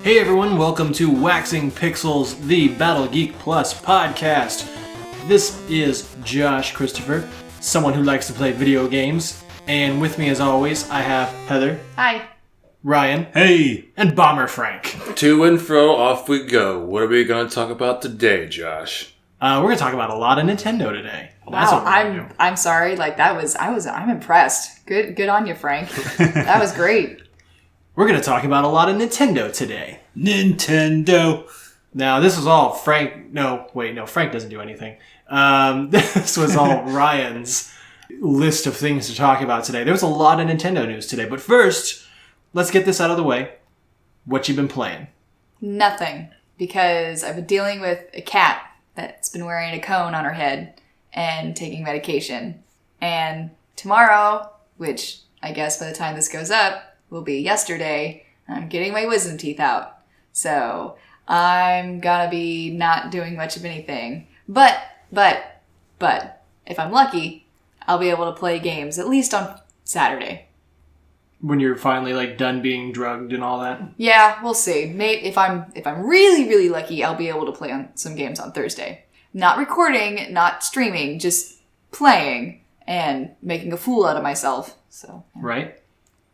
Hey everyone, welcome to Waxing Pixels, the Battle Geek Plus podcast. This is Josh Christopher, someone who likes to play video games, and with me as always, I have Heather. Hi. Ryan. Hey. And Bomber Frank. To and fro, off we go. What are we going to talk about today, Josh? We're going to talk about a lot of Nintendo today. Wow, I'm sorry. I'm impressed. Good on you, Frank. That was great. We're going to talk about a lot of Nintendo today. Nintendo. Now, this was all Frank... No, Frank doesn't do anything. This was all Ryan's list of things to talk about today. There was a lot of Nintendo news today. But first, let's get this out of the way. What you been playing? Nothing. Because I've been dealing with a cat that's been wearing a cone on her head and taking medication. And tomorrow, which I guess by the time this goes up, will be yesterday, I'm getting my wisdom teeth out. So I'm gonna be not doing much of anything. But, if I'm lucky, I'll be able to play games, at least on Saturday. When you're finally done being drugged and all that? Yeah, we'll see. Maybe if I'm really, really lucky, I'll be able to play on some games on Thursday. Not recording, not streaming, just playing and making a fool out of myself. So yeah. Right.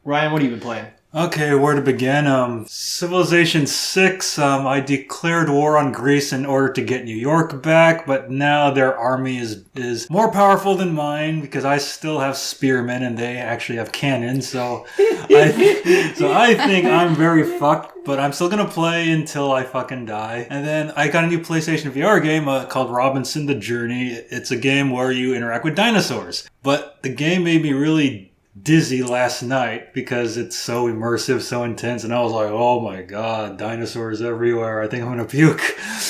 Ryan, what have you been playing? Okay, where to begin? Civilization 6, I declared war on Greece in order to get New York back, but now their army is more powerful than mine because I still have spearmen and they actually have cannons, so I think I'm very fucked, but I'm still gonna play until I fucking die. And then I got a new PlayStation VR game called Robinson the Journey. It's a game where you interact with dinosaurs, but the game made me really dizzy last night because it's so immersive, so intense, and I was like, oh my god, dinosaurs everywhere, I think I'm gonna puke.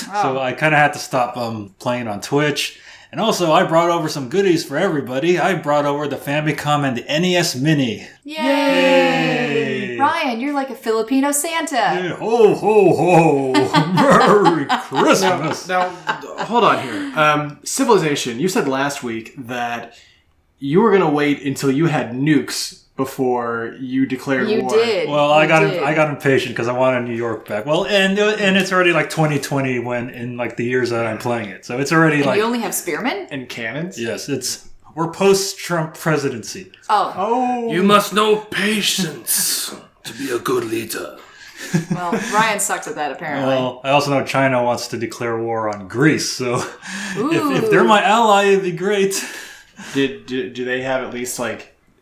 Wow. So I kind of had to stop playing on Twitch. And also I brought over some goodies for everybody. I brought over the Famicom and the NES Mini. Yay! Ryan, you're like a Filipino Santa. Yeah. Ho ho ho. Merry Christmas. Now hold on here. Civilization, you said last week that you were going to wait until you had nukes before you declared war. You did. Well, I got impatient because I wanted New York back. Well, and it's already 2020 when in the years that I'm playing it. So it's already and you only have spearmen? And cannons? Yes, we're post-Trump presidency. Oh. You must know patience to be a good leader. Well, Ryan sucks at that, apparently. Well, I also know China wants to declare war on Greece, so if they're my ally, it'd be great. Do they have at least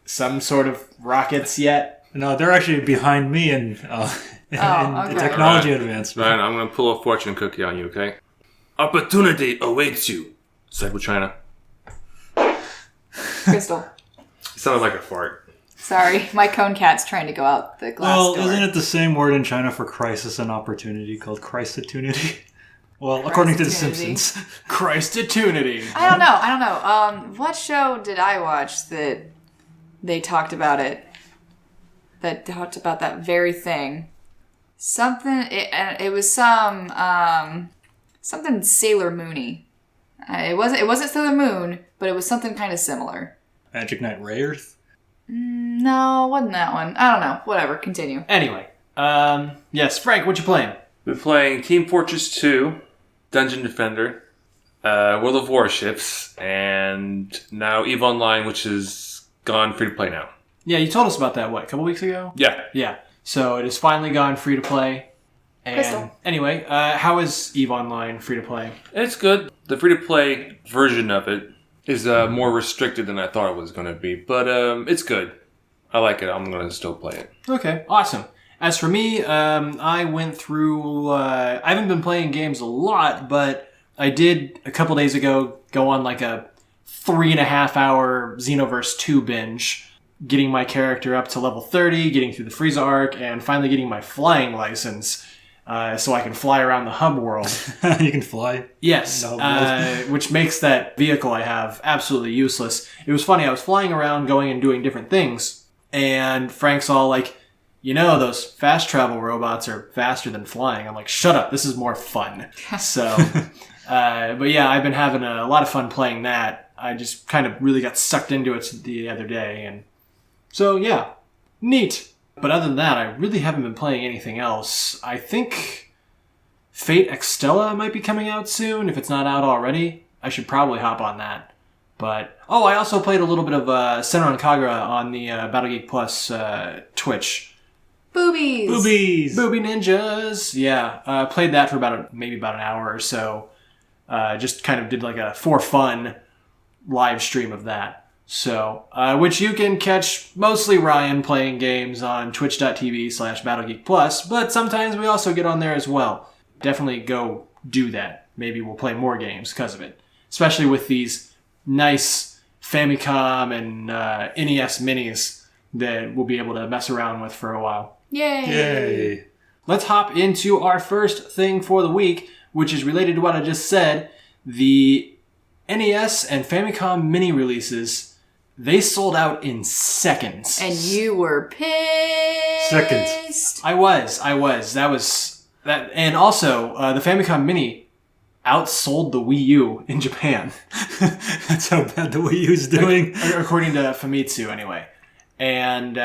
some sort of rockets yet? No, they're actually behind me in technology advancement. Ryan, I'm going to pull a fortune cookie on you, okay? Opportunity awaits you, said with China. Crystal. It sounded like a fart. Sorry, my cone cat's trying to go out the glass door. Well, isn't it the same word in China for crisis and opportunity called Christatunity? Well, according to The Simpsons. Christatunity. I don't know. What show did I watch that they talked about it? That talked about that very thing. It was something Sailor Moony. It wasn't Sailor Moon, but it was something kind of similar. Magic Knight Rayearth? No, wasn't that one. I don't know. Whatever. Continue. Anyway, yes, Frank, what you playing? We're playing Team Fortress 2, Dungeon Defender, World of Warships, and now EVE Online, which is gone free to play now. Yeah, you told us about that, a couple weeks ago? Yeah. Yeah. So it has finally gone free to play. And Crystal. Anyway, how is EVE Online free to play? It's good. The free to play version of it is more restricted than I thought it was going to be, but it's good. I like it. I'm going to still play it. Okay, awesome. As for me, I went through... I haven't been playing games a lot, but I did, a couple days ago, go on a 3.5-hour Xenoverse 2 binge, getting my character up to level 30, getting through the Frieza arc, and finally getting my flying license, so I can fly around the hub world. You can fly? Yes, which makes that vehicle I have absolutely useless. It was funny, I was flying around, going and doing different things, and Frank's all like, those fast travel robots are faster than flying. I'm like, shut up, this is more fun. So, but yeah, I've been having a lot of fun playing that. I just kind of really got sucked into it the other day. And so, yeah, neat. But other than that, I really haven't been playing anything else. I think Fate Extella might be coming out soon. If it's not out already, I should probably hop on that. But, I also played a little bit of Senran Kagura on the Battle Geek Plus Twitch. Boobies! Booby ninjas! Yeah, played that for maybe about an hour or so. Just kind of did like a for fun live stream of that. So, which you can catch mostly Ryan playing games on twitch.tv/BattleGeekPlus, but sometimes we also get on there as well. Definitely go do that. Maybe we'll play more games because of it. Especially with these nice Famicom and NES Minis that we'll be able to mess around with for a while. Yay! Let's hop into our first thing for the week, which is related to what I just said. The NES and Famicom Mini releases, they sold out in seconds. And you were pissed. Seconds. I was. That. And also, the Famicom Mini outsold the Wii U in Japan. That's how bad the Wii U's doing. According to Famitsu, anyway. And,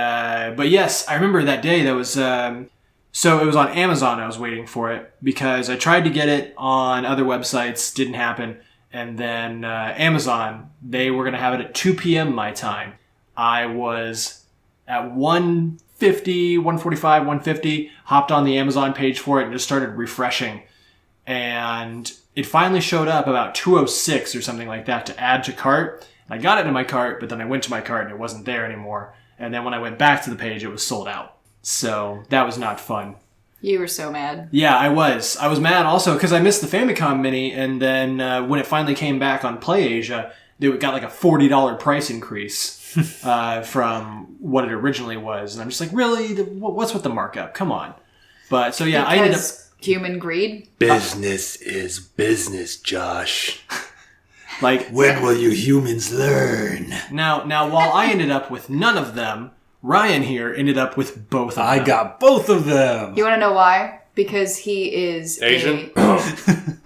but yes, I remember that day that was, so it was on Amazon I was waiting for it because I tried to get it on other websites, didn't happen. And then Amazon, they were going to have it at 2 p.m. my time. I was at 1:50, hopped on the Amazon page for it and just started refreshing. And it finally showed up about 2:06 or something like that to add to cart. I got it in my cart, but then I went to my cart and it wasn't there anymore. And then when I went back to the page, it was sold out. So that was not fun. You were so mad. Yeah, I was. I was mad also because I missed the Famicom Mini. And then when it finally came back on PlayAsia, it got like a $40 price increase from what it originally was. And I'm just like, really? What's with the markup? Come on. But so yeah, I ended up... Human greed? Business is business, Josh. Like, when will you humans learn? Now, while I ended up with none of them, Ryan here ended up with both of them. I got both of them. You want to know why? Because he is Asian?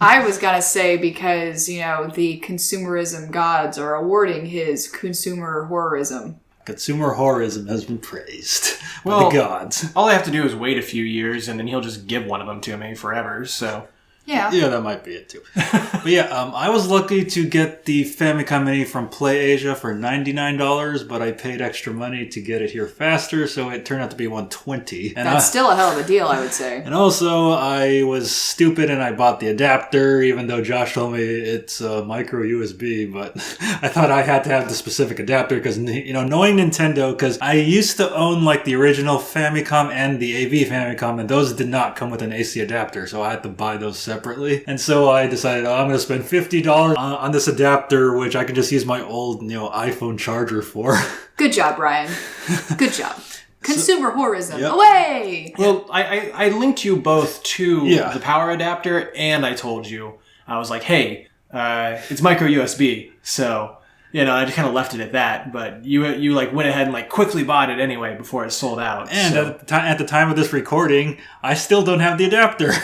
I was going to say because, the consumerism gods are awarding his consumer horrorism. Consumer horrorism has been praised by Well, the gods. All I have to do is wait a few years, and then he'll just give one of them to me forever, so... Yeah. Yeah, that might be it too. But yeah, I was lucky to get the Famicom Mini from PlayAsia for $99, but I paid extra money to get it here faster, so it turned out to be $120. And That's still a hell of a deal, I would say. And also, I was stupid and I bought the adapter, even though Josh told me it's micro USB, but I thought I had to have the specific adapter because, knowing Nintendo, because I used to own like the original Famicom and the AV Famicom, and those did not come with an AC adapter, so I had to buy those separately. And so I decided, I'm going to spend $50 on this adapter, which I can just use my old, iPhone charger for. Good job, Ryan. Good job. Consumer horrorism. Yep. Away! Well, I linked you both to Yeah. the power adapter, and I told you, I was like, hey, it's micro USB, so... I just kind of left it at that, but you went ahead and quickly bought it anyway before it sold out. And so. at the time of this recording, I still don't have the adapter.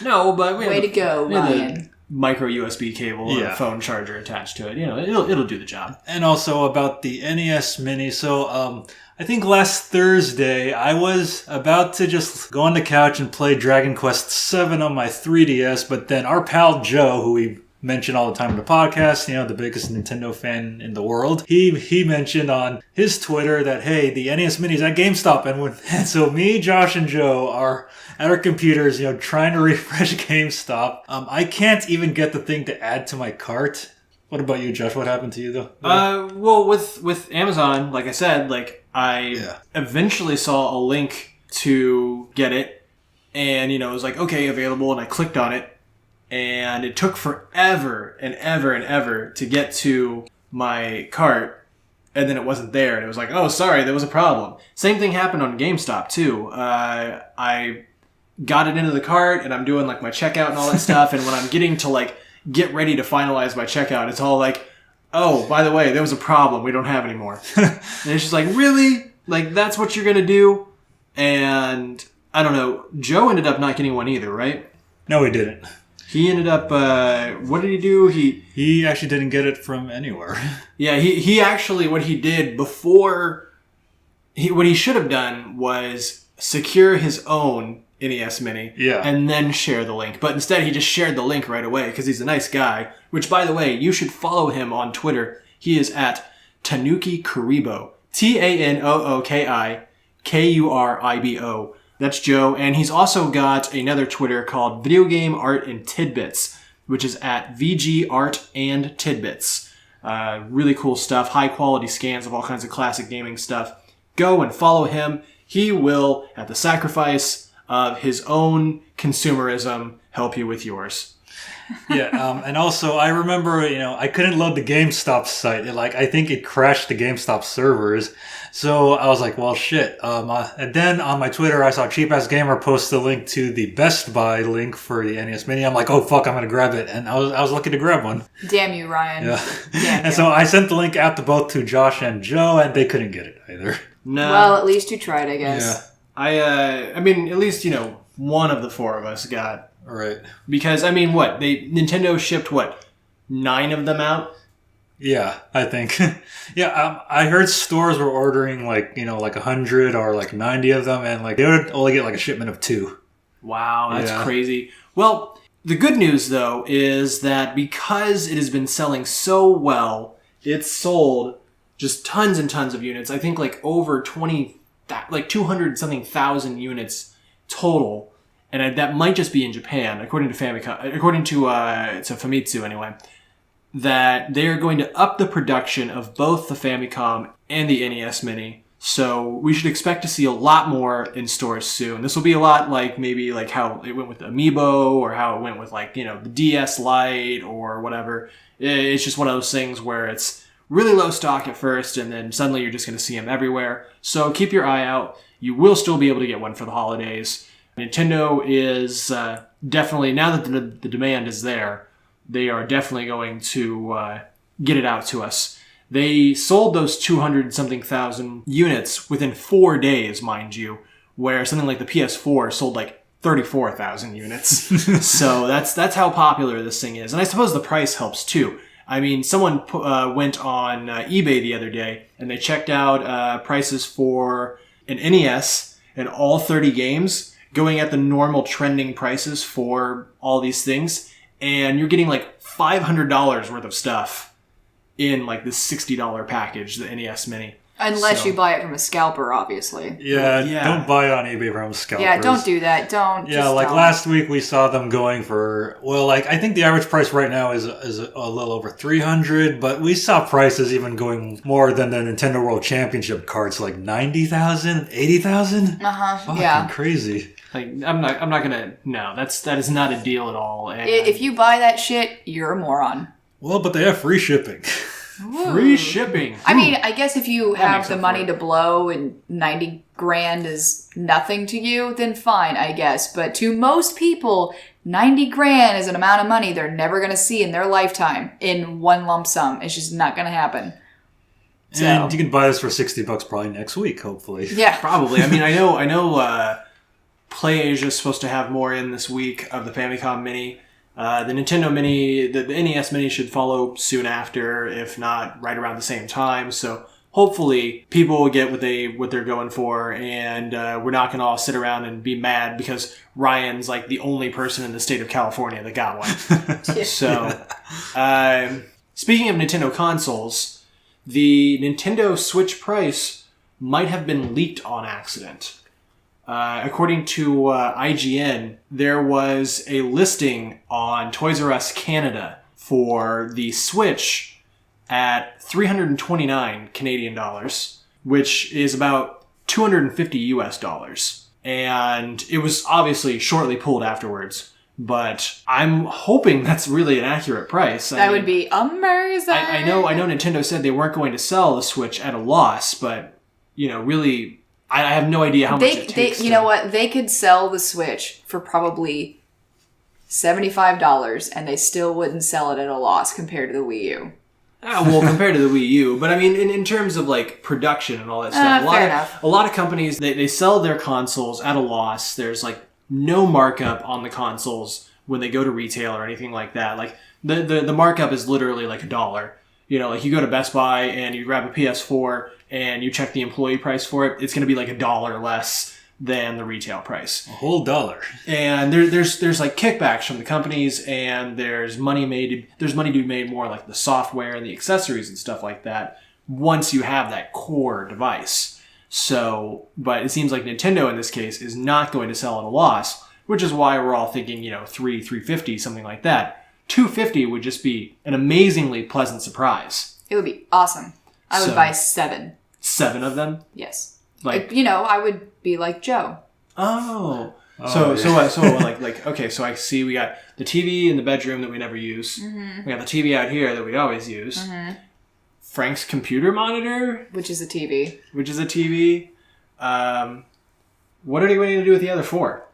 No, but we Way to go, Ryan. Micro USB cable and Yeah. a phone charger attached to it. It'll do the job. And also about the NES Mini. So, I think last Thursday, I was about to just go on the couch and play Dragon Quest VII on my 3DS, but then our pal Joe, who we mention all the time in the podcast, the biggest Nintendo fan in the world. He mentioned on his Twitter that, hey, the NES Mini's at GameStop. And so me, Josh, and Joe are at our computers, trying to refresh GameStop. I can't even get the thing to add to my cart. What about you, Josh? What happened to you, though? Well, with Amazon, like I said, I eventually saw a link to get it. And, it was like, okay, available. And I clicked on it. And it took forever and ever and ever to get to my cart, and then it wasn't there, and it was like, oh, sorry, there was a problem. Same thing happened on GameStop, too. I got it into the cart, and I'm doing, my checkout and all that stuff, and when I'm getting to, get ready to finalize my checkout, it's all like, oh, by the way, there was a problem, we don't have any more. And it's just like, really? That's what you're gonna do? And, I don't know, Joe ended up not getting one either, right? No, he didn't. He ended up, what did he do? He actually didn't get it from anywhere. Yeah, he actually, what he did before what he should have done was secure his own NES Mini and then share the link. But instead, he just shared the link right away because he's a nice guy, which, by the way, you should follow him on Twitter. He is at Tanuki Kuribo. TANOOKI That's Joe. And he's also got another Twitter called Video Game Art and Tidbits, which is at VG Art and Tidbits. Really cool stuff. High quality scans of all kinds of classic gaming stuff. Go and follow him. He will, at the sacrifice of his own consumerism, help you with yours. And also I remember, I couldn't load the GameStop site. I think it crashed the GameStop servers. So I was like, well, shit. And then on my Twitter, I saw Cheap Ass Gamer post a link to the Best Buy link for the NES Mini. I'm like, oh fuck, I'm gonna grab it. And I was lucky to grab one. Damn you, Ryan. Yeah. Damn and so I sent the link out to both to Josh and Joe, and they couldn't get it either. No. Well, at least you tried, I guess. Yeah. I mean, at least, one of the four of us got. Right. Because, Nintendo shipped, 9 of them out? Yeah, I think. I heard stores were ordering 100 or 90 of them, and they would only get a shipment of 2. Wow, that's crazy. Well, the good news, though, is that because it has been selling so well, it's sold just tons and tons of units. I think over 200 something thousand units total, and that might just be in Japan, according to Famitsu anyway. That they are going to up the production of both the Famicom and the NES Mini, so we should expect to see a lot more in stores soon. This will be a lot maybe how it went with Amiibo, or how it went with the DS Lite or whatever. It's just one of those things where it's really low stock at first, and then suddenly you're just going to see them everywhere. So keep your eye out. You will still be able to get one for the holidays. Nintendo is definitely, now that the demand is there, they are definitely going to get it out to us. They sold those 200-something thousand units within 4 days, mind you, where something like the PS4 sold 34,000 units. So that's how popular this thing is. And I suppose the price helps too. I mean, someone went on eBay the other day, and they checked out prices for an NES and all 30 games, going at the normal trending prices for all these things, and you're getting $500 worth of stuff in this $60 package, the NES Mini. Unless you buy it from a scalper, obviously. Yeah, don't buy it on eBay from scalpers. Yeah, don't do that. Don't. Yeah, last week we saw them going for, I think the average price right now is a little over $300, but we saw prices even going more than the Nintendo World Championship cards, $90,000, $80,000. Yeah. Crazy. I'm not gonna. No, that is not a deal at all. And if you buy that shit, you're a moron. Well, but they have free shipping. Ooh. Free shipping. I mean, I guess if you have makes the up money for it. to blow and 90 grand is nothing to you, then fine, I guess. But to most people, 90 grand is an amount of money they're never going to see in their lifetime in one lump sum. It's just not going to happen. So. And you can buy this for $60 probably next week, hopefully. Yeah. Probably. I mean, I know PlayAsia is supposed to have more in this week of the Famicom Mini. The Nintendo Mini, the NES Mini should follow soon after, if not right around the same time. So hopefully people will get what they're going for, and we're not going to all sit around and be mad because Ryan's the only person in the state of California that got one. So, speaking of Nintendo consoles, the Nintendo Switch price might have been leaked on accident. According to IGN, there was a listing on Toys R Us Canada for the Switch at $329 Canadian dollars, which is about $250 US. And it was obviously shortly pulled afterwards, but I'm hoping that's really an accurate price. That would be amazing. I know Nintendo said they weren't going to sell the Switch at a loss, but really, I have no idea how much it takes. You know what? They could sell the Switch for probably $75, and they still wouldn't sell it at a loss compared to the Wii U. Well, compared to the Wii U, but I mean, in terms of production and all that stuff, a lot of companies they sell their consoles at a loss. There's no markup on the consoles when they go to retail or anything like that. The markup is literally $1. You go to Best Buy and you grab a PS4, and you check the employee price for it, it's going to be like $1 less than the retail price. A whole $1. And there's like kickbacks from the companies, and there's money to be made more like the software and the accessories and stuff like that once you have that core device. So, but it seems like Nintendo in this case is not going to sell at a loss, which is why we're all thinking, $350, something like that. $250 would just be an amazingly pleasant surprise. It would be awesome. I would buy 7. 7 of them? Yes. Like, I would be like Joe. Oh. Oh, So I see we got the TV in the bedroom that we never use. Mm-hmm. We got the TV out here that we always use. Mm-hmm. Frank's computer monitor, Which is a TV. What are you going to do with the other 4?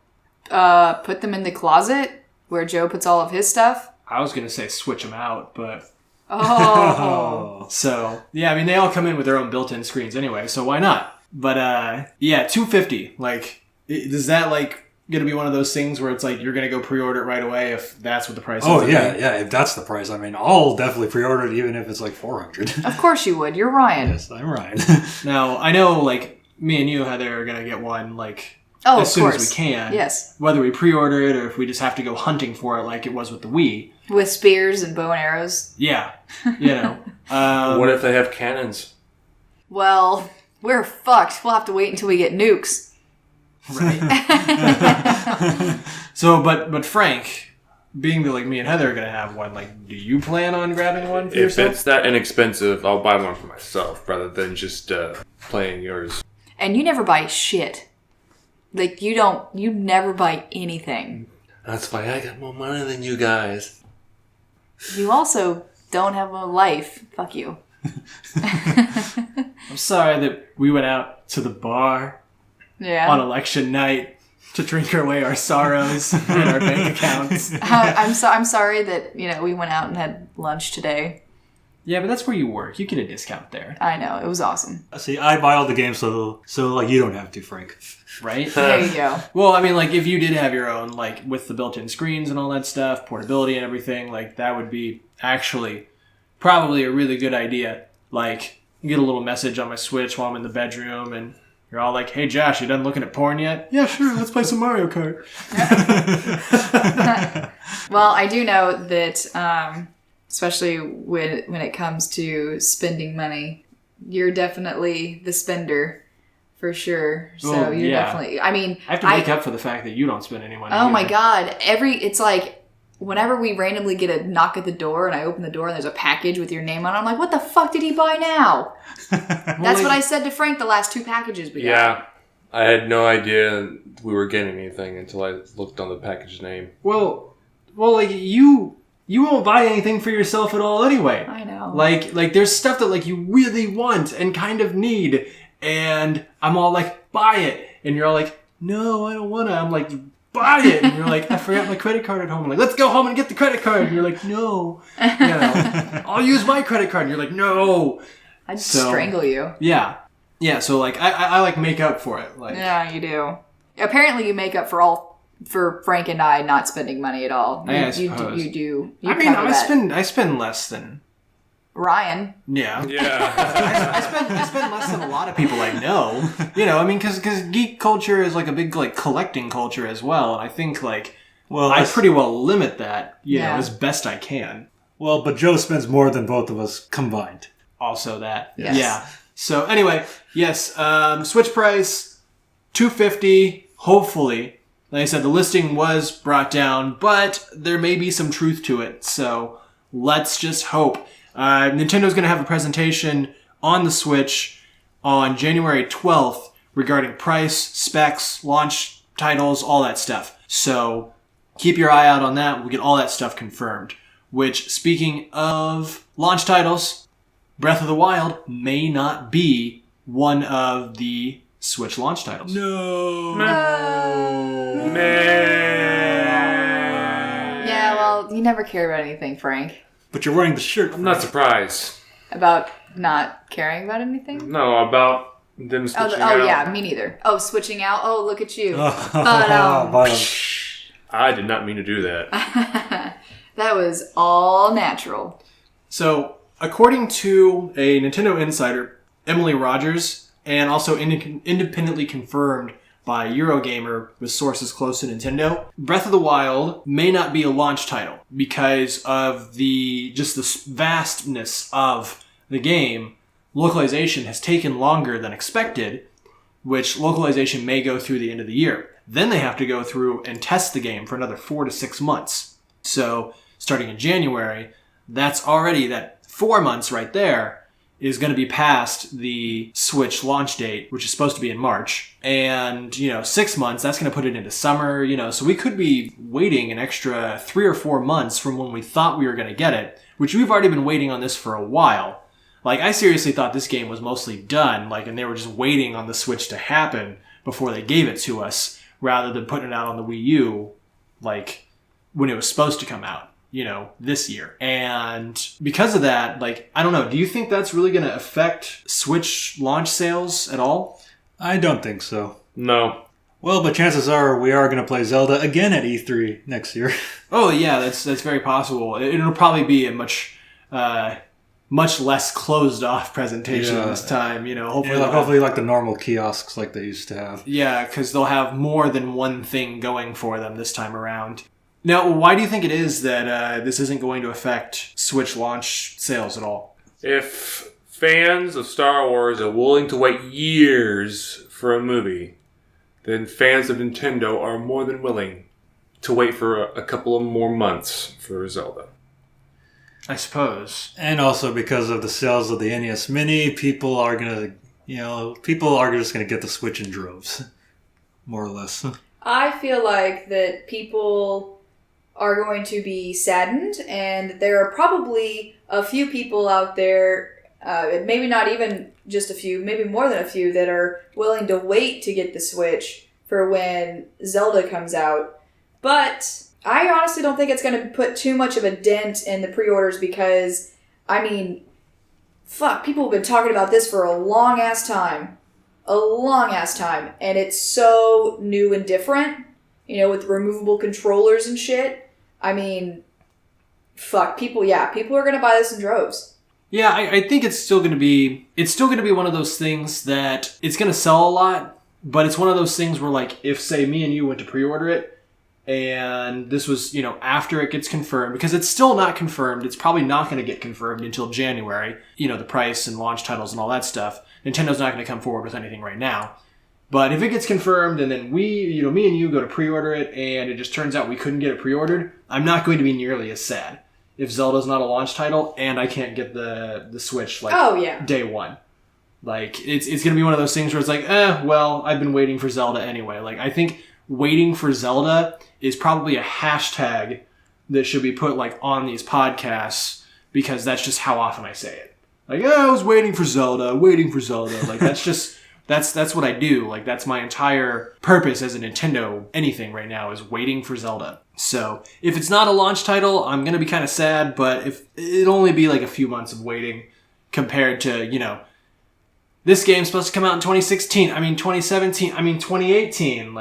Put them in the closet where Joe puts all of his stuff. I was going to say switch them out, but... Oh. So, yeah, I mean, they all come in with their own built-in screens anyway, so why not? But, yeah, $250. Like, is that, like, going to be one of those things where it's like you're going to go pre-order it right away if that's what the price is? Oh, yeah. If that's the price, I mean, I'll definitely pre-order it even if it's like $400. Of course you would. You're Ryan. Yes, I'm Ryan. Now, I know, like, me and you, Heather, are going to get one, like... Oh, as soon as we can. Yes. Whether we pre-order it or if we just have to go hunting for it like it was with the Wii. With spears and bow and arrows. Yeah. What if they have cannons? Well, we're fucked. We'll have to wait until we get nukes. Right. So, but Frank, being that like me and Heather are going to have one, like, do you plan on grabbing one for If yourself? it's that inexpensive, I'll buy one for myself rather than just playing yours. And you never buy shit. Like, you never buy anything. That's why I got more money than you guys. You also don't have a life. Fuck you. I'm sorry that we went out to the bar Yeah. on election night to drink away our sorrows and our bank accounts. I'm sorry that, we went out and had lunch today. Yeah, but that's where you work. You get a discount there. I know. It was awesome. See, I buy all the games so like you don't have to, Frank. Right? There you go. Well, I mean, like, if you did have your own, like, with the built-in screens and all that stuff, portability and everything, like, that would be actually probably a really good idea. Like, you get a little message on my Switch while I'm in the bedroom, and you're all like, hey, Josh, you done looking at porn yet? Yeah, sure, let's play some Mario Kart. Well, I do know that, especially when it comes to spending money, you're definitely the spender. For sure. So Oh, you're yeah. definitely... I mean... I have to make up for the fact that you don't spend any money. Oh my either. god. It's like... Whenever we randomly get a knock at the door and I open the door and there's a package with your name on it, I'm like, what the fuck did he buy now? That's what I said to Frank the last 2 packages we got. Yeah. I had no idea we were getting anything until I looked on the package name. Well, like, you won't buy anything for yourself at all anyway. I know. Like there's stuff that, like, you really want and kind of need, and I'm all like, buy it. And you're all like, no, I don't want to. I'm like, buy it. And you're like, I forgot my credit card at home. I'm like, let's go home and get the credit card. And you're like, no. I'll use my credit card. And you're like, no. I'd strangle you. Yeah. Yeah, so, like, I like, make up for it. Like, Yeah, you do. Apparently you make up for Frank and I not spending money at all. I You suppose. do. You I mean, cover that. I spend less than... Ryan. Yeah. Yeah. I spend less than a lot of people I know. I mean, because geek culture is like a big, like, collecting culture as well. And I think, like, I pretty well limit that, Yeah. as best I can. Well, but Joe spends more than both of us combined. Also that. Yes. Yeah. So anyway, yes, Switch price, $250, hopefully. Like I said, the listing was brought down, but there may be some truth to it. So let's just hope. Nintendo's going to have a presentation on the Switch on January 12th regarding price, specs, launch titles, all that stuff. So keep your eye out on that. We'll get all that stuff confirmed. Which, speaking of launch titles, Breath of the Wild may not be one of the Switch launch titles. No. Yeah, well, you never care about anything, Frank. But you're wearing the shirt. I'm not surprised. About not caring about anything? No, about them switching out. Yeah, me neither. Oh, switching out? Oh, look at you. I did not mean to do that. That was all natural. So, according to a Nintendo insider, Emily Rogers, and also independently confirmed by Eurogamer with sources close to Nintendo. Breath of the Wild may not be a launch title because of the vastness of the game. Localization has taken longer than expected, which localization may go through the end of the year. Then they have to go through and test the game for another 4 to 6 months. So starting in January, that's already that 4 months right there is going to be past the Switch launch date, which is supposed to be in March. And, 6 months, that's going to put it into summer, so we could be waiting an extra 3 or 4 months from when we thought we were going to get it, which we've already been waiting on this for a while. Like, I seriously thought this game was mostly done, and they were just waiting on the Switch to happen before they gave it to us, rather than putting it out on the Wii U, when it was supposed to come out. This year. And because of that, I don't know, do you think that's really going to affect Switch launch sales at all? I don't think so. No. Well, but chances are we are going to play Zelda again at E3 next year. Oh, yeah, that's very possible. It'll probably be a much less closed-off presentation this time, Hopefully like the normal kiosks like they used to have. Yeah, because they'll have more than one thing going for them this time around. Now, why do you think it is that this isn't going to affect Switch launch sales at all? If fans of Star Wars are willing to wait years for a movie, then fans of Nintendo are more than willing to wait for a couple of more months for Zelda. I suppose. And also because of the sales of the NES Mini, people are just going to get the Switch in droves, more or less. I feel like that people are going to be saddened, and there are probably a few people out there, maybe not even just a few, maybe more than a few, that are willing to wait to get the Switch for when Zelda comes out. But I honestly don't think it's going to put too much of a dent in the pre-orders because, people have been talking about this for a long-ass time. And it's so new and different, with removable controllers and shit. People are going to buy this in droves. Yeah, I think it's still going to be one of those things that it's going to sell a lot, but it's one of those things where, if, say, me and you went to pre-order it, and this was, after it gets confirmed, because it's still not confirmed, it's probably not going to get confirmed until January, the price and launch titles and all that stuff. Nintendo's not going to come forward with anything right now. But if it gets confirmed and then me and you go to pre-order it and it just turns out we couldn't get it pre-ordered, I'm not going to be nearly as sad if Zelda's not a launch title and I can't get the Switch day one. It's going to be one of those things where it's I've been waiting for Zelda anyway. I think waiting for Zelda is probably a hashtag that should be put on these podcasts because that's just how often I say it. I was waiting for Zelda. That's just... That's what I do. That's my entire purpose as a Nintendo anything right now is waiting for Zelda. So if it's not a launch title, I'm going to be kind of sad, but if it'll only be a few months of waiting compared to, this game's supposed to come out in 2016. 2017. 2018.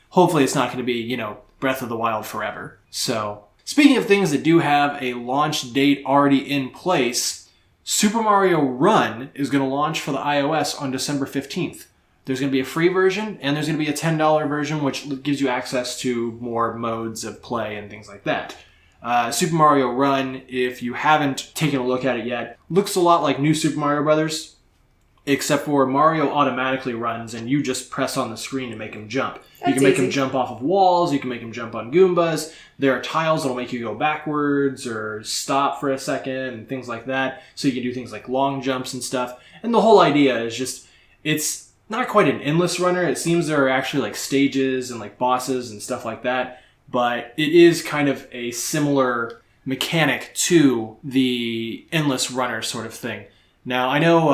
Hopefully it's not going to be, Breath of the Wild forever. So speaking of things that do have a launch date already in place, Super Mario Run is going to launch for the iOS on December 15th. There's going to be a free version, and there's going to be a $10 version, which gives you access to more modes of play and things like that. Super Mario Run, if you haven't taken a look at it yet, looks a lot like New Super Mario Bros., except for Mario automatically runs, and you just press on the screen to make him jump. You can make him jump off of walls, you can make him jump on Goombas. There are tiles that'll make you go backwards or stop for a second and things like that. So you can do things like long jumps and stuff. And the whole idea is just, it's not quite an endless runner. It seems there are actually stages and bosses and stuff like that. But it is kind of a similar mechanic to the endless runner sort of thing. Now, I know,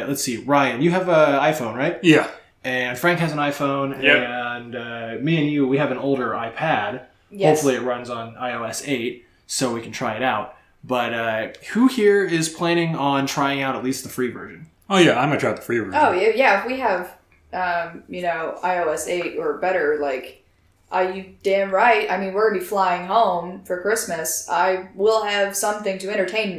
let's see, Ryan, you have an iPhone, right? Yeah. And Frank has an iPhone, yep. And me and you, we have an older iPad. Yes. Hopefully it runs on iOS 8, so we can try it out. But who here is planning on trying out at least the free version? Oh, yeah, I'm going to try out the free version. Oh, yeah, if we have, iOS 8 or better, you damn right. We're going to be flying home for Christmas. I will have something to entertain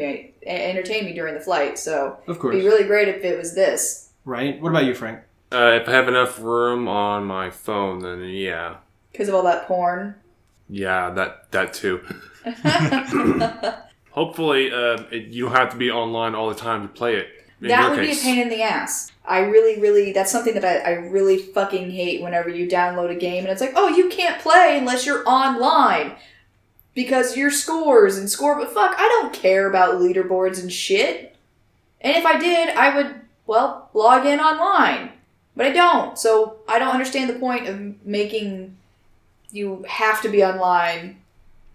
entertain me during the flight. So Of course. it'd be really great if it was this. Right? What about you, Frank? If I have enough room on my phone, then yeah. Because of all that porn. Yeah, that too. Hopefully, you don't have to be online all the time to play it. That would be a pain in the ass. I really, that's something that I really fucking hate whenever you download a game and it's like, oh, you can't play unless you're online. Because your scores and but fuck, I don't care about leaderboards and shit. And if I did, I would, well, log in online. But I don't, so I don't understand the point of making you have to be online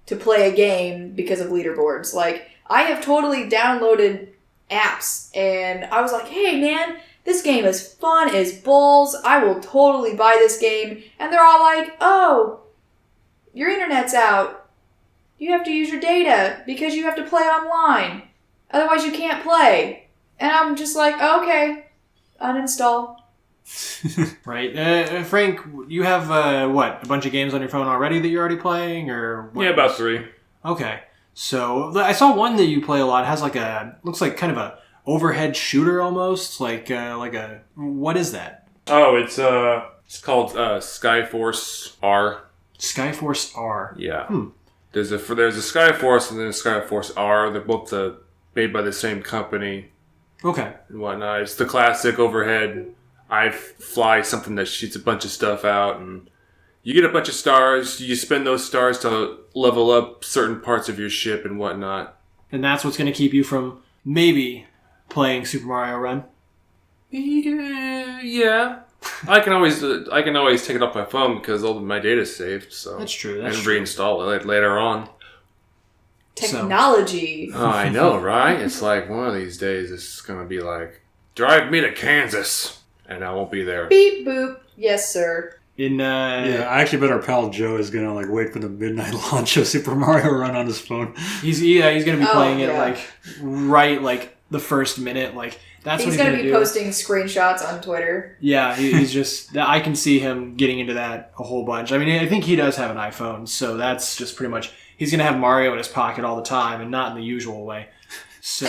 to play a game because of leaderboards. Like, I have totally downloaded apps, and I was like, hey man, this game is fun as balls, I will totally buy this game. And they're all like, oh, your internet's out. You have to use your data because you have to play online. Otherwise you can't play. And I'm just like, okay, uninstall. Right. Frank, you have, a bunch of games on your phone already that you're already playing? Or what? Yeah, about 3. Okay. So, I saw one that you play a lot. It has looks like kind of a overhead shooter almost. Like what is that? Oh, it's called Skyforce R. Skyforce R. Yeah. There's a Skyforce and then a Skyforce R. They're both made by the same company. Okay. And whatnot. It's the classic overhead. I fly something that shoots a bunch of stuff out, and you get a bunch of stars. You spend those stars to level up certain parts of your ship and whatnot. And that's what's going to keep you from maybe playing Super Mario Run? Yeah. I can always take it off my phone because all of my data's saved. So that's true. I can reinstall it later on. Technology. Oh, I know, right? It's like one of these days it's going to be like, drive me to Kansas. And I won't be there. Beep boop. Yes, sir. Yeah, I actually bet our pal Joe is gonna wait for the midnight launch of Super Mario Run on his phone. He's gonna be playing it right the first minute. That's he's what gonna be be posting screenshots on Twitter. Yeah, he's just. I can see him getting into that a whole bunch. I mean, I think he does have an iPhone, so that's just pretty much. He's gonna have Mario in his pocket all the time, and not in the usual way. So,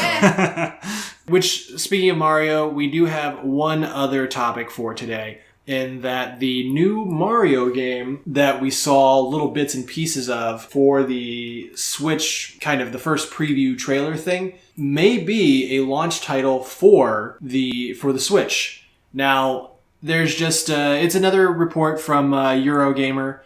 which, speaking of Mario, we do have one other topic for today, in that the new Mario game that we saw little bits and pieces of for the Switch, kind of the first preview trailer thing, may be a launch title for the Switch. Now, there's just, it's another report from Eurogamer,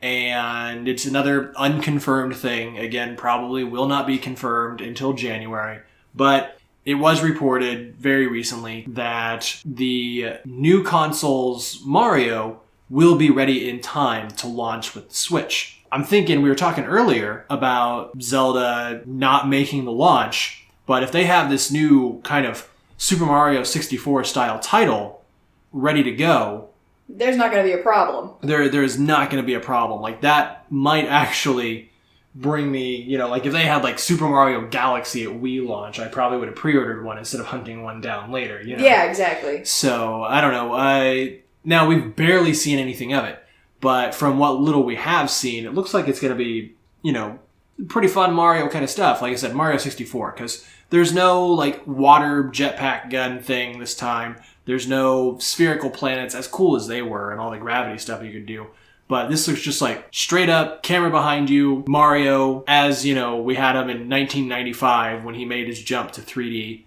and it's another unconfirmed thing. Again, probably will not be confirmed until January. But it was reported very recently that the new console's Mario will be ready in time to launch with the Switch. I'm thinking, we were talking earlier about Zelda not making the launch, but if they have this new kind of Super Mario 64 style title ready to go, there's not going to be a problem. There's not going to be a problem. That might actually bring me, if they had Super Mario Galaxy at Wii launch, I probably would have pre-ordered one instead of hunting one down later, Yeah, exactly. So, I don't know. Now, we've barely seen anything of it, but from what little we have seen, it looks like it's going to be, pretty fun Mario kind of stuff. Like I said, Mario 64, because there's no, water jetpack gun thing this time. There's no spherical planets, as cool as they were, and all the gravity stuff you could do. But this looks just straight up, camera behind you, Mario, as, we had him in 1995 when he made his jump to 3D.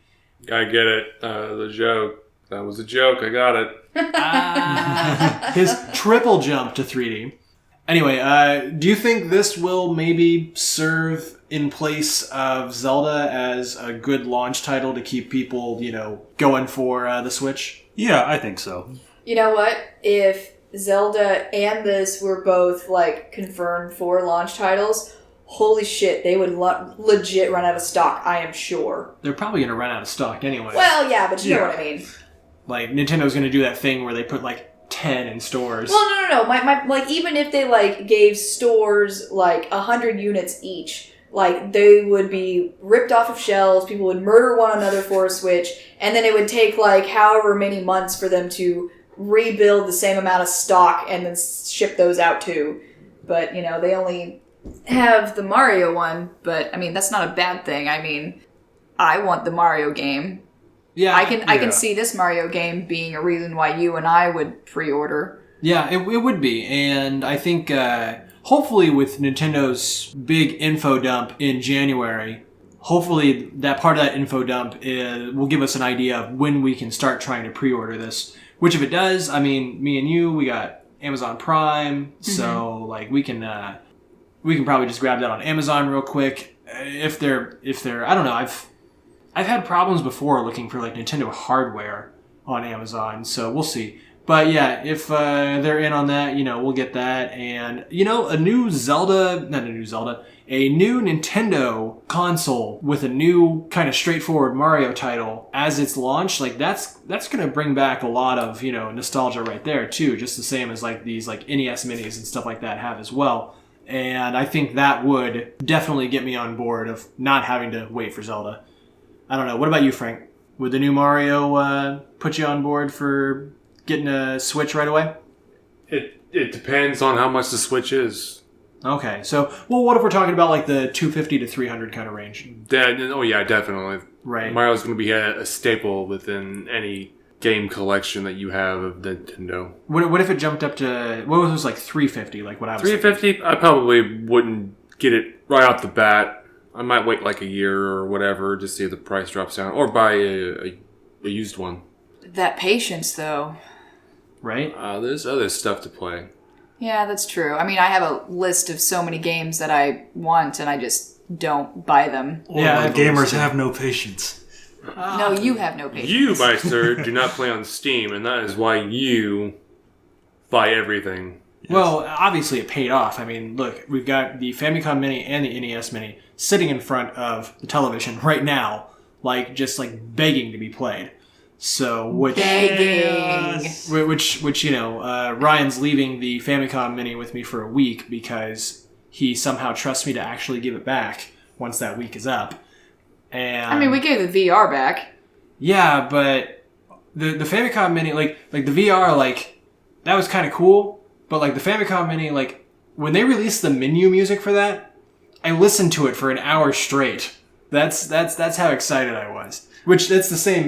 I get it. The joke. That was a joke. I got it. His triple jump to 3D. Anyway, do you think this will maybe serve in place of Zelda as a good launch title to keep people, going for the Switch? Yeah, I think so. You know what? If Zelda and this were both confirmed for launch titles, holy shit, they would legit run out of stock, I am sure. They're probably going to run out of stock anyway. Well, yeah, but you know what I mean. Nintendo going to do that thing where they put 10 in stores. Well, no. My even if they gave stores 100 units each, they would be ripped off of shelves, people would murder one another for a Switch, and then it would take however many months for them to rebuild the same amount of stock and then ship those out too. But, they only have the Mario one, but, I mean, that's not a bad thing. I mean, I want the Mario game. Yeah, I can see this Mario game being a reason why you and I would pre-order. Yeah, it would be. And I think hopefully with Nintendo's big info dump in January, hopefully that part of that info dump will give us an idea of when we can start trying to pre-order this. Which if it does, I mean, me and you, we got Amazon Prime, so like we can probably just grab that on Amazon real quick. If they're I don't know, I've had problems before looking for like Nintendo hardware on Amazon, so we'll see. But yeah, if they're in on that, we'll get that. And, a new Nintendo console with a new kind of straightforward Mario title as its launch, like that's going to bring back a lot of, nostalgia right there too, just the same as like these like NES Minis and stuff like that have as well. And I think that would definitely get me on board of not having to wait for Zelda. I don't know. What about you, Frank? Would the new Mario put you on board for getting a Switch right away? It depends on how much the Switch is. Okay, so what if we're talking about like the 250 to 300 kind of range? Oh yeah, definitely. Right. Mario's going to be a staple within any game collection that you have of Nintendo. What if it jumped up to what was it, like 350? Like what I was 350? I probably wouldn't get it right off the bat. I might wait like a year or whatever to see if the price drops down, or buy a used one. That patience, though. Right? There's other stuff to play. Yeah, that's true. I mean, I have a list of so many games that I want, and I just don't buy them. Yeah, gamers have no patience. No, you have no patience. You, my sir, do not play on Steam, and that is why you buy everything. Yes. Well, obviously it paid off. I mean, look, we've got the Famicom Mini and the NES Mini sitting in front of the television right now, like just like begging to be played. So, Ryan's leaving the Famicom Mini with me for a week because he somehow trusts me to actually give it back once that week is up. And I mean, we gave the VR back. Yeah, but the Famicom Mini, like the VR, like that was kind of cool. But like the Famicom Mini, like when they released the menu music for that, I listened to it for an hour straight. That's how excited I was. Which that's the same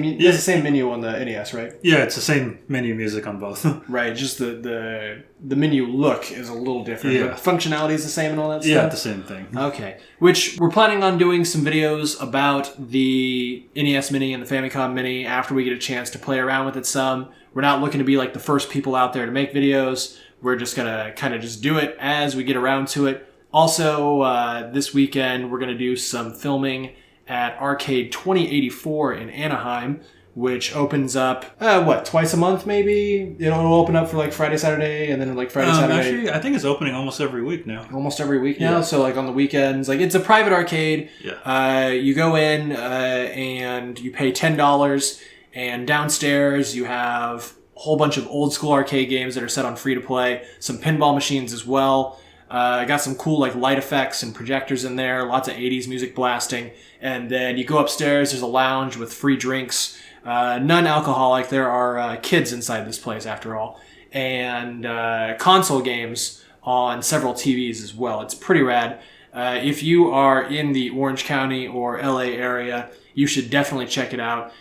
menu on the NES, right? Yeah, it's the same menu music on both. Right, just the menu look is a little different. Yeah. But functionality is the same and all that stuff? Yeah, the same thing. Okay. Which we're planning on doing some videos about the NES Mini and the Famicom Mini after we get a chance to play around with it some. We're not looking to be like the first people out there to make videos. We're just going to kind of just do it as we get around to it. Also, this weekend we're going to do some filming at Arcade 2084 in Anaheim, which opens up, twice a month maybe? It'll open up for like Friday, Saturday, and then like Friday, Saturday. Actually, I think it's opening almost every week now. Almost every week now? Yeah. So like on the weekends, like it's a private arcade. Yeah. You go in and you pay $10, and downstairs you have a whole bunch of old school arcade games that are set on free to play, some pinball machines as well. I got some cool like light effects and projectors in there, lots of 80s music blasting. And then you go upstairs, there's a lounge with free drinks, non-alcoholic. There are kids inside this place after all. And console games on several TVs as well. It's pretty rad. If you are in the Orange County or LA area, you should definitely check it out.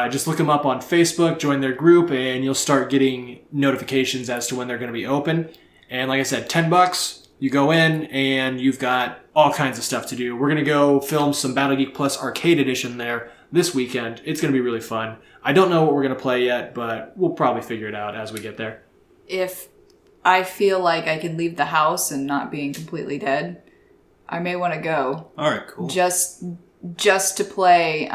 Just look them up on Facebook, join their group, and you'll start getting notifications as to when they're going to be open. And like I said, $10. You go in and you've got all kinds of stuff to do. We're going to go film some Battle Geek Plus Arcade Edition there this weekend. It's going to be really fun. I don't know what we're going to play yet, but we'll probably figure it out as we get there. If I feel like I can leave the house and not being completely dead, I may want to go. All right, cool. Just to play,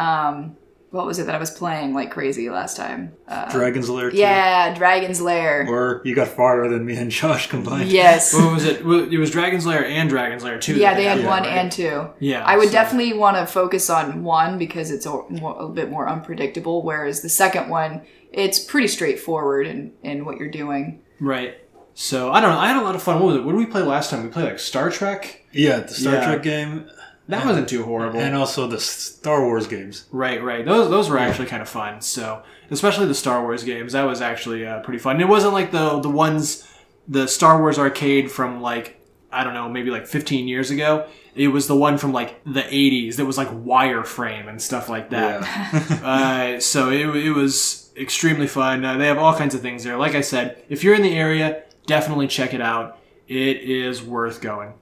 what was it that I was playing like crazy last time? Dragon's Lair 2? Yeah, Dragon's Lair. Or you got farther than me and Josh combined. Yes. What was it? It was Dragon's Lair and Dragon's Lair 2. Yeah, they had 1 and 2. Yeah. I would definitely want to focus on 1 because it's a bit more unpredictable, whereas the second one, it's pretty straightforward in what you're doing. Right. So, I don't know. I had a lot of fun. What was it? What did we play last time? We played like Star Trek? Yeah, the Star Trek game. That wasn't too horrible. And also the Star Wars games. Right. Those were actually kind of fun. So, especially the Star Wars games, that was actually pretty fun. And it wasn't like the ones, the Star Wars arcade from like, I don't know, maybe like 15 years ago. It was the one from like the 80s that was like wireframe and stuff like that. So it was extremely fun. They have all kinds of things there. Like I said, if you're in the area, definitely check it out. It is worth going.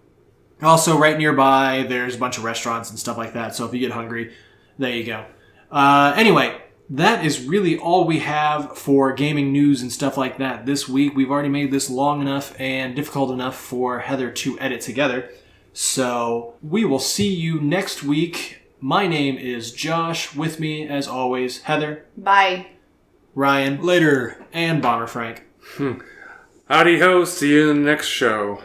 Also, right nearby, there's a bunch of restaurants and stuff like that. So if you get hungry, there you go. Anyway, that is really all we have for gaming news and stuff like that this week. We've already made this long enough and difficult enough for Heather to edit together. So we will see you next week. My name is Josh. With me, as always, Heather. Bye. Ryan. Later. And Bomber Frank. Howdy ho, see you in the next show.